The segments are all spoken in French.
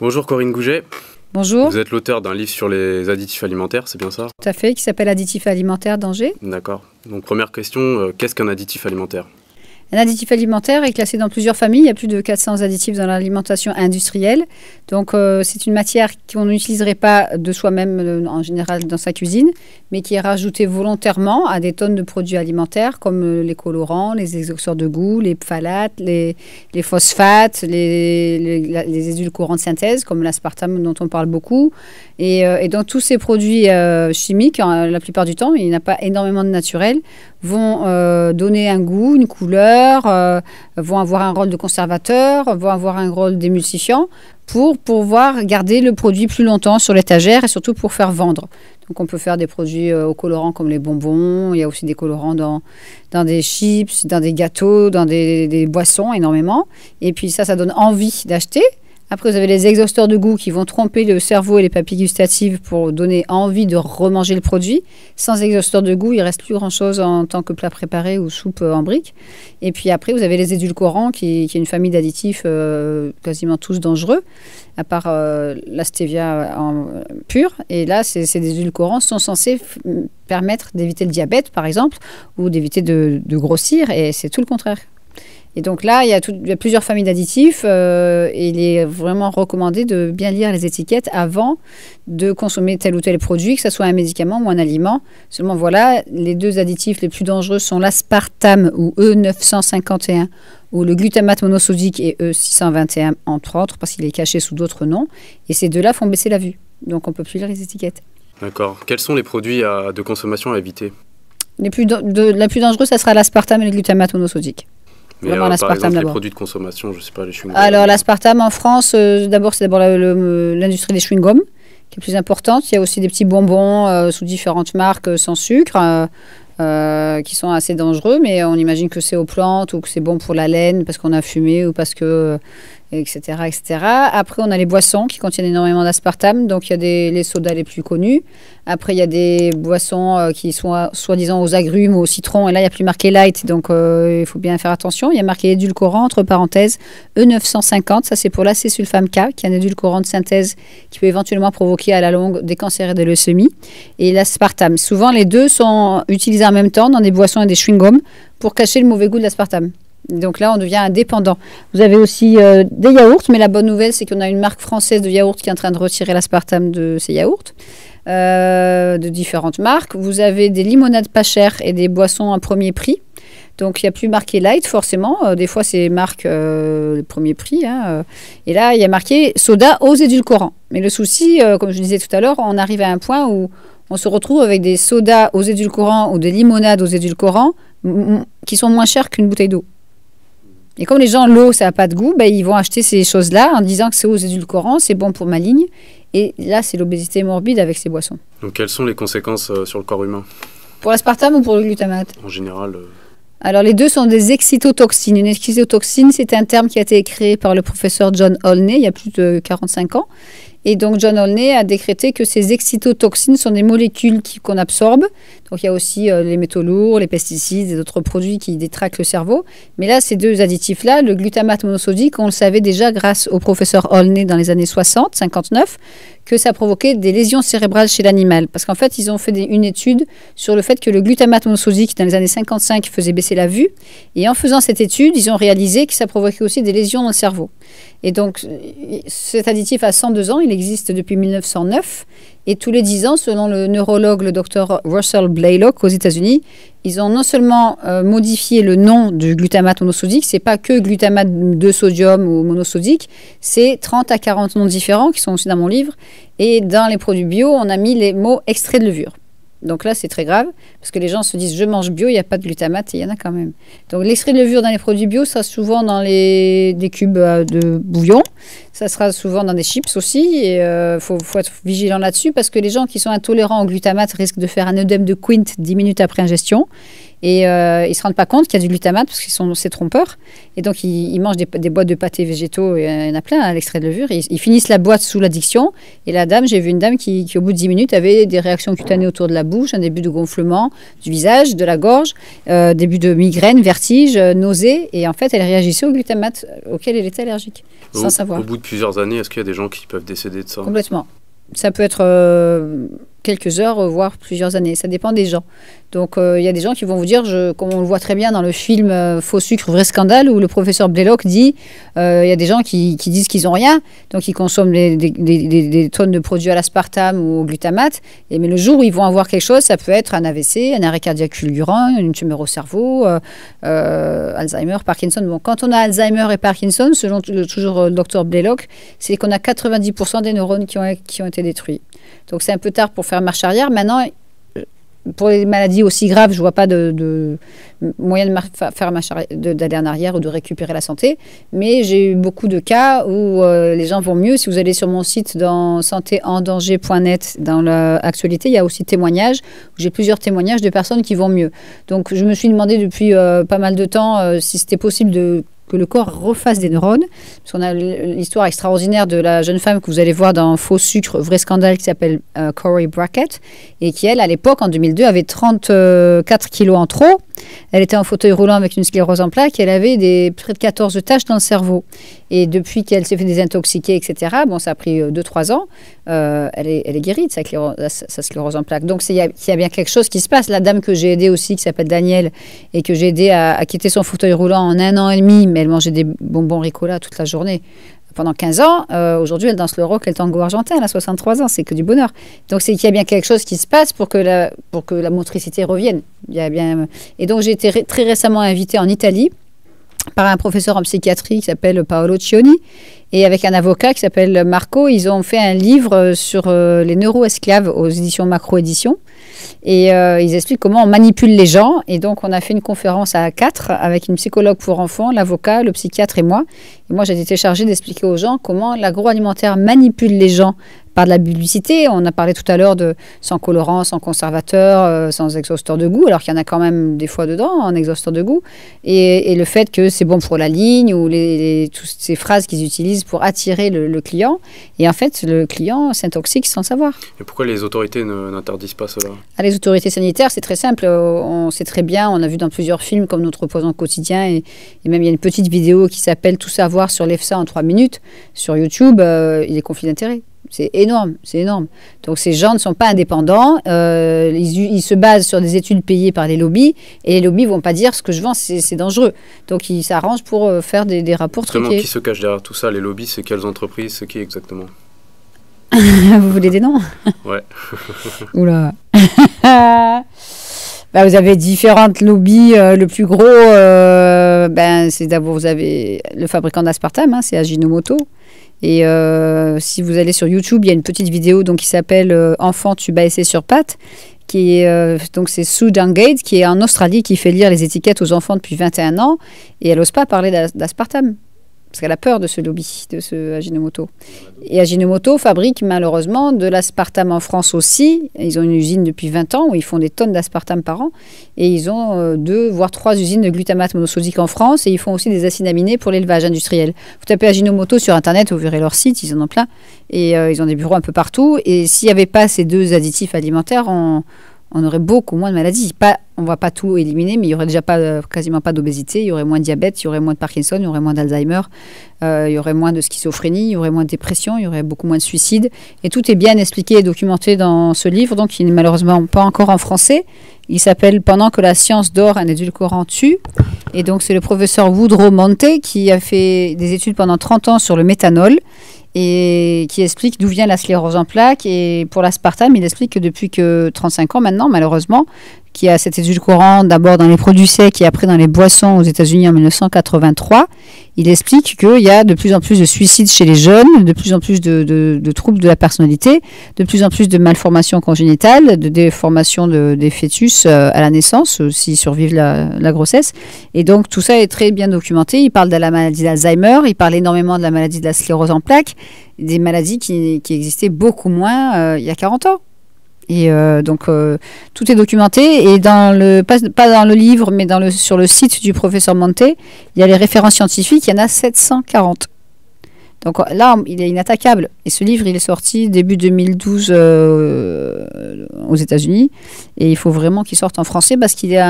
Bonjour Corinne Gouget. Bonjour. Vous êtes l'auteur d'un livre sur les additifs alimentaires, c'est bien ça? Tout à fait, qui s'appelle Additifs alimentaires d'Angers. D'accord. Donc première question, qu'est-ce qu'un additif alimentaire? Un additif alimentaire est classé dans plusieurs familles. Il y a plus de 400 additifs dans l'alimentation industrielle. Donc, c'est une matière qu'on n'utiliserait pas de soi-même en général dans sa cuisine, mais qui est rajoutée volontairement à des tonnes de produits alimentaires comme les colorants, les exhausteurs de goût, les phtalates, les phosphates, les édulcorants de synthèse comme l'aspartame dont on parle beaucoup. Et donc, tous ces produits chimiques, la plupart du temps, il n'y en a pas énormément de naturels, vont donner un goût, une couleur, vont avoir un rôle de conservateur, vont avoir un rôle d'émulsifiant pour pouvoir garder le produit plus longtemps sur l'étagère et surtout pour faire vendre. Donc on peut faire des produits aux colorants comme les bonbons, il y a aussi des colorants dans des chips, dans des gâteaux, dans des boissons énormément. Et puis ça donne envie d'acheter. Après, vous avez les exhausteurs de goût qui vont tromper le cerveau et les papilles gustatives pour donner envie de remanger le produit. Sans exhausteur de goût, il ne reste plus grand-chose en tant que plat préparé ou soupe en brique. Et puis après, vous avez les édulcorants qui est une famille d'additifs quasiment tous dangereux, à part la stevia pure. Et là, ces édulcorants sont censés permettre d'éviter le diabète, par exemple, ou d'éviter de grossir. Et c'est tout le contraire. Et donc là, il y a plusieurs familles d'additifs et il est vraiment recommandé de bien lire les étiquettes avant de consommer tel ou tel produit, que ce soit un médicament ou un aliment. Seulement voilà, les deux additifs les plus dangereux sont l'aspartame ou E951 ou le glutamate monosodique et E621 entre autres parce qu'il est caché sous d'autres noms. Et ces deux-là font baisser la vue. Donc on ne peut plus lire les étiquettes. D'accord. Quels sont les produits de consommation à éviter? La plus dangereuse, ça sera l'aspartame et le glutamate monosodique. Mais par exemple, les produits de consommation, je ne sais pas, les chewing-gums. Alors, l'aspartame en France, c'est d'abord l'industrie des chewing-gums qui est plus importante. Il y a aussi des petits bonbons sous différentes marques sans sucre qui sont assez dangereux, mais on imagine que c'est aux plantes ou que c'est bon pour la laine parce qu'on a fumé ou parce que... etc., etc. Après, on a les boissons qui contiennent énormément d'aspartame. Donc, il y a les sodas les plus connus. Après, il y a des boissons qui sont soi-disant aux agrumes ou au citron. Et là, il n'y a plus marqué light. Donc, il faut bien faire attention. Il y a marqué édulcorant, entre parenthèses, E950. Ça, c'est pour l'acésulfame K, qui est un édulcorant de synthèse qui peut éventuellement provoquer à la longue des cancers et des leucémies. Et l'aspartame. Souvent, les deux sont utilisés en même temps dans des boissons et des chewing-gums pour cacher le mauvais goût de l'aspartame. Donc là, on devient indépendant. Vous avez aussi des yaourts, mais la bonne nouvelle, c'est qu'on a une marque française de yaourt qui est en train de retirer l'aspartame de ces yaourts, de différentes marques. Vous avez des limonades pas chères et des boissons à premier prix. Donc, il n'y a plus marqué light, forcément. Des fois, c'est marque premier prix. Et là, il y a marqué soda aux édulcorants. Mais le souci, comme je disais tout à l'heure, on arrive à un point où on se retrouve avec des sodas aux édulcorants ou des limonades aux édulcorants qui sont moins chers qu'une bouteille d'eau. Et comme les gens, l'eau, ça n'a pas de goût, ils vont acheter ces choses-là en disant que c'est aux édulcorants, c'est bon pour ma ligne. Et là, c'est l'obésité morbide avec ces boissons. Donc, quelles sont les conséquences sur le corps humain? Pour l'aspartame ou pour le glutamate? En général. Alors, les deux sont des excitotoxines. Une excitotoxine, c'est un terme qui a été créé par le professeur John Olney il y a plus de 45 ans. Et donc, John Olney a décrété que ces excitotoxines sont des molécules qu'on absorbe. Donc, il y a aussi les métaux lourds, les pesticides et d'autres produits qui détraquent le cerveau. Mais là, ces deux additifs-là, le glutamate monosodique, on le savait déjà grâce au professeur Olney dans les années 60, 59, que ça provoquait des lésions cérébrales chez l'animal. Parce qu'en fait, ils ont fait une étude sur le fait que le glutamate monosodique, dans les années 55, faisait baisser la vue. Et en faisant cette étude, ils ont réalisé que ça provoquait aussi des lésions dans le cerveau. Et donc, cet additif a 102 ans, il existe depuis 1909. Et tous les 10 ans, selon le neurologue, le docteur Russell Blaylock aux États-Unis, ils ont non seulement modifié le nom du glutamate monosodique, c'est pas que glutamate de sodium ou monosodique, c'est 30 à 40 noms différents qui sont aussi dans mon livre. Et dans les produits bio, on a mis les mots extrait de levure. Donc là, c'est très grave, parce que les gens se disent « je mange bio, il n'y a pas de glutamate » et il y en a quand même. Donc l'extrait de levure dans les produits bio, ça sera souvent dans des cubes de bouillon, ça sera souvent dans des chips aussi, et faut être vigilant là-dessus, parce que les gens qui sont intolérants au glutamate risquent de faire un œdème de Quint 10 minutes après ingestion, Et ils ne se rendent pas compte qu'il y a du glutamate parce que c'est trompeur. Et donc, ils mangent des boîtes de pâtés végétaux, il y en a plein à l'extrait de levure. Ils finissent la boîte sous l'addiction. Et la dame, j'ai vu une dame qui, au bout de 10 minutes, avait des réactions cutanées autour de la bouche, un début de gonflement du visage, de la gorge, début de migraine, vertige, nausée. Et en fait, elle réagissait au glutamate auquel elle était allergique, sans savoir. Au bout de plusieurs années, est-ce qu'il y a des gens qui peuvent décéder de ça? Complètement. Ça peut être quelques heures, voire plusieurs années. Ça dépend des gens. Donc, il y a des gens qui vont vous dire, comme on le voit très bien dans le film Faux sucre, vrai scandale, où le professeur Blaylock dit, il y a des gens qui disent qu'ils n'ont rien, donc ils consomment des tonnes de produits à l'aspartame ou au glutamate, mais le jour où ils vont avoir quelque chose, ça peut être un AVC, un arrêt cardiaque fulgurant, une tumeur au cerveau, Alzheimer, Parkinson. Bon, quand on a Alzheimer et Parkinson, selon toujours le docteur Blaylock, c'est qu'on a 90% des neurones qui ont été détruits. Donc c'est un peu tard pour faire marche arrière. Maintenant, pour les maladies aussi graves, je ne vois pas de moyen d'aller en arrière ou de récupérer la santé. Mais j'ai eu beaucoup de cas où les gens vont mieux. Si vous allez sur mon site dans santéendanger.net, dans l'actualité, il y a aussi témoignages. J'ai plusieurs témoignages de personnes qui vont mieux. Donc je me suis demandé depuis pas mal de temps si c'était possible que le corps refasse des neurones. Parce qu'on a l'histoire extraordinaire de la jeune femme que vous allez voir dans Faux sucre, vrai scandale, qui s'appelle Corey Brackett, et qui, elle, à l'époque, en 2002, avait 34 kilos en trop. Elle était en fauteuil roulant avec une sclérose en plaques et elle avait près de 14 taches dans le cerveau. Et depuis qu'elle s'est fait désintoxiquer, etc., bon, ça a pris 2-3 ans, elle est guérie de sa sclérose en plaques. Donc, il y a bien quelque chose qui se passe. La dame que j'ai aidée aussi, qui s'appelle Danielle, et que j'ai aidée à quitter son fauteuil roulant en 1 an et demi, mais elle mangeait des bonbons Ricola toute la journée. Pendant 15 ans, aujourd'hui, elle danse le rock et le tango argentin, elle a 63 ans, c'est que du bonheur. Donc, c'est qu'il y a bien quelque chose qui se passe pour que la motricité revienne. Et donc, j'ai été très récemment invitée en Italie par un professeur en psychiatrie qui s'appelle Paolo Cioni et avec un avocat qui s'appelle Marco. Ils ont fait un livre sur les neuroesclaves aux éditions Macro Éditions. Et ils expliquent comment on manipule les gens. Et donc, on a fait une conférence à 4 avec une psychologue pour enfants, l'avocat, le psychiatre et moi. Et moi, j'ai été chargée d'expliquer aux gens comment l'agroalimentaire manipule les gens par de la publicité. On a parlé tout à l'heure de sans colorant, sans conservateur, sans exhausteur de goût, alors qu'il y en a quand même des fois dedans, en exhausteur de goût. Et le fait que c'est bon pour la ligne ou toutes ces phrases qu'ils utilisent pour attirer le client. Et en fait, le client s'intoxique sans savoir. Et pourquoi les autorités n'interdisent pas cela? Les autorités sanitaires, c'est très simple. On sait très bien, on a vu dans plusieurs films comme Notre reposant quotidien et même il y a une petite vidéo qui s'appelle Tout savoir sur l'EFSA en 3 minutes sur YouTube. Il est conflit d'intérêt. C'est énorme, c'est énorme. Donc ces gens ne sont pas indépendants, ils se basent sur des études payées par les lobbies, et les lobbies ne vont pas dire ce que je vends, c'est dangereux. Donc ils s'arrangent pour faire des rapports truqués. Qui se cache derrière tout ça? Les lobbies, c'est quelles entreprises? C'est qui exactement? Vous voulez des noms? Ouais. Oula. Vous avez différentes lobbies. Le plus gros, c'est d'abord, vous avez le fabricant d'aspartame, c'est Ajinomoto. Et si vous allez sur YouTube, il y a une petite vidéo qui s'appelle Enfant, tu bats essai sur pattes, donc c'est Sue Dungate qui est en Australie, qui fait lire les étiquettes aux enfants depuis 21 ans, et elle n'ose pas parler d'aspartame. Parce qu'elle a peur de ce lobby, de ce Ajinomoto. Et Ajinomoto fabrique malheureusement de l'aspartame en France aussi. Ils ont une usine depuis 20 ans où ils font des tonnes d'aspartame par an. Et ils ont 2 voire 3 usines de glutamate monosodique en France. Et ils font aussi des acides aminés pour l'élevage industriel. Vous tapez Ajinomoto sur Internet, vous verrez leur site, ils en ont plein. Et ils ont des bureaux un peu partout. Et s'il n'y avait pas ces 2 additifs alimentaires, on aurait beaucoup moins de maladies. On ne va pas tout éliminer, mais il n'y aurait déjà quasiment pas d'obésité, il y aurait moins de diabète, il y aurait moins de Parkinson, il y aurait moins d'Alzheimer, il y aurait moins de schizophrénie, il y aurait moins de dépression, il y aurait beaucoup moins de suicides. Et tout est bien expliqué et documenté dans ce livre, donc il n'est malheureusement pas encore en français. Il s'appelle « Pendant que la science dort, un édulcorant tue ». Et donc c'est le professeur Woodrow Monte qui a fait des études pendant 30 ans sur le méthanol et qui explique d'où vient la sclérose en plaques. Et pour l'aspartame, il explique que depuis 35 ans maintenant, malheureusement, qu'il y a cet édulcorant d'abord dans les produits secs et après dans les boissons aux États-Unis en 1983. Il explique qu'il y a de plus en plus de suicides chez les jeunes, de plus en plus de troubles de la personnalité, de plus en plus de malformations congénitales, de déformations des fœtus à la naissance, s'ils survivent la grossesse. Et donc tout ça est très bien documenté. Il parle de la maladie d'Alzheimer, il parle énormément de la maladie de la sclérose en plaques, des maladies qui existaient beaucoup moins il y a 40 ans. Et donc, tout est documenté. Et pas dans le livre, mais sur le site du professeur Monte, il y a les références scientifiques, il y en a 740. Donc là, il est inattaquable. Et ce livre, il est sorti début 2012 aux États-Unis. Et il faut vraiment qu'il sorte en français parce qu'il est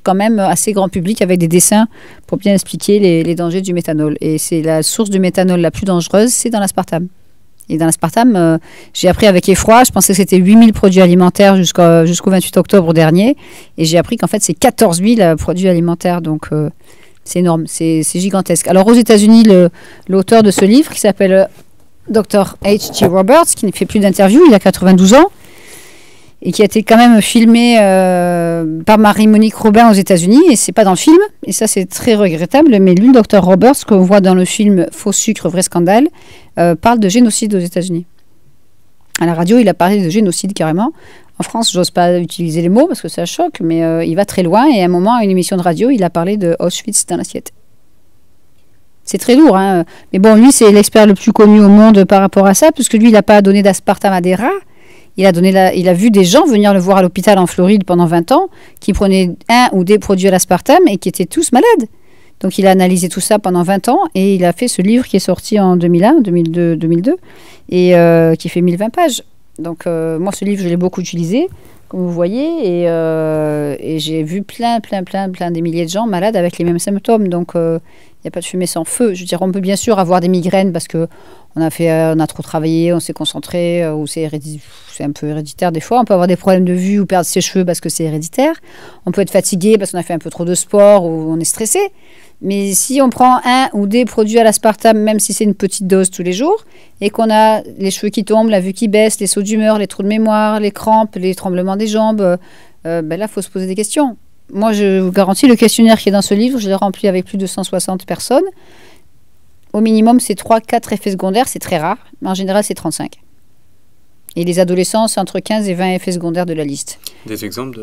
quand même assez grand public avec des dessins pour bien expliquer les dangers du méthanol. Et c'est la source du méthanol la plus dangereuse, c'est dans l'aspartame. Et dans l'aspartame, j'ai appris avec effroi, je pensais que c'était 8000 produits alimentaires jusqu'au 28 octobre dernier. Et j'ai appris qu'en fait, c'est 14 000 produits alimentaires. Donc, c'est énorme, c'est gigantesque. Alors, aux États-Unis, l'auteur de ce livre, qui s'appelle Dr. H.G. Roberts, qui ne fait plus d'interviews, il a 92 ans, et qui a été quand même filmé par Marie-Monique Robin aux États-Unis, et c'est pas dans le film, et ça c'est très regrettable, mais lui, le Dr. Roberts, qu'on voit dans le film Faux sucre, vrai scandale, parle de génocide aux États-Unis. À la radio, il a parlé de génocide carrément. En France, j'ose pas utiliser les mots parce que ça choque, mais il va très loin, et à un moment, à une émission de radio, il a parlé de Auschwitz dans l'assiette. C'est très lourd, hein. Mais bon, lui, c'est l'expert le plus connu au monde par rapport à ça, puisque lui, il n'a pas donné d'aspartame à des rats. Il a vu des gens venir le voir à l'hôpital en Floride pendant 20 ans, qui prenaient un ou des produits à l'aspartame et qui étaient tous malades. Donc, il a analysé tout ça pendant 20 ans et il a fait ce livre qui est sorti en 2002, et qui fait 1020 pages. Donc, moi, ce livre, je l'ai beaucoup utilisé, comme vous voyez, et j'ai vu plein des milliers de gens malades avec les mêmes symptômes. Donc, il n'y a pas de fumée sans feu. Je veux dire, on peut bien sûr avoir des migraines parce que on a trop travaillé, on s'est concentré, ou c'est un peu héréditaire des fois. On peut avoir des problèmes de vue ou perdre ses cheveux parce que c'est héréditaire. On peut être fatigué parce qu'on a fait un peu trop de sport ou on est stressé. Mais si on prend un ou des produits à l'aspartame, même si c'est une petite dose tous les jours, et qu'on a les cheveux qui tombent, la vue qui baisse, les sauts d'humeur, les trous de mémoire, les crampes, les tremblements des jambes, là, il faut se poser des questions. Moi, je vous garantis, le questionnaire qui est dans ce livre, je l'ai rempli avec plus de 160 personnes. Au minimum, c'est 3-4 effets secondaires, c'est très rare, mais en général, c'est 35. Et les adolescents, c'est entre 15 et 20 effets secondaires de la liste. Des exemples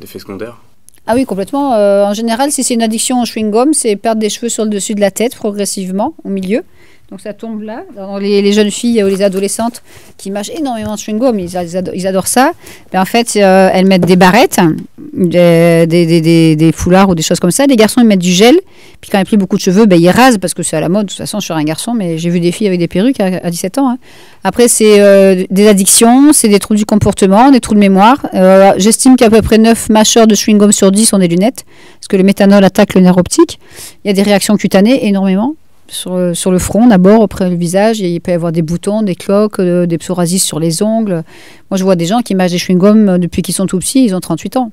d'effets secondaires? Ah oui, complètement. En général, si c'est une addiction au chewing-gum, c'est perdre des cheveux sur le dessus de la tête progressivement, au milieu. Donc ça tombe là. Dans les jeunes filles ou les adolescentes qui mâchent énormément de chewing-gum, ils adorent ça. Mais en fait, elles mettent des barrettes, des foulards ou des choses comme ça. Les garçons, ils mettent du gel. Puis quand il n'y a plus beaucoup de cheveux, ils rasent parce que c'est à la mode. De toute façon, je suis un garçon, mais j'ai vu des filles avec des perruques à 17 ans. Hein. Après, c'est des addictions, c'est des troubles du comportement, des troubles de mémoire. J'estime qu'à peu près 9 mâcheurs de chewing-gum sur 10 ont des lunettes, parce que le méthanol attaque le nerf optique. Il y a des réactions cutanées, énormément. Sur le front d'abord, après le visage, il peut y avoir des boutons, des cloques, des psoriasis sur les ongles. Moi, je vois des gens qui mâchent des chewing-gums depuis qu'ils sont tout petits, ils ont 38 ans.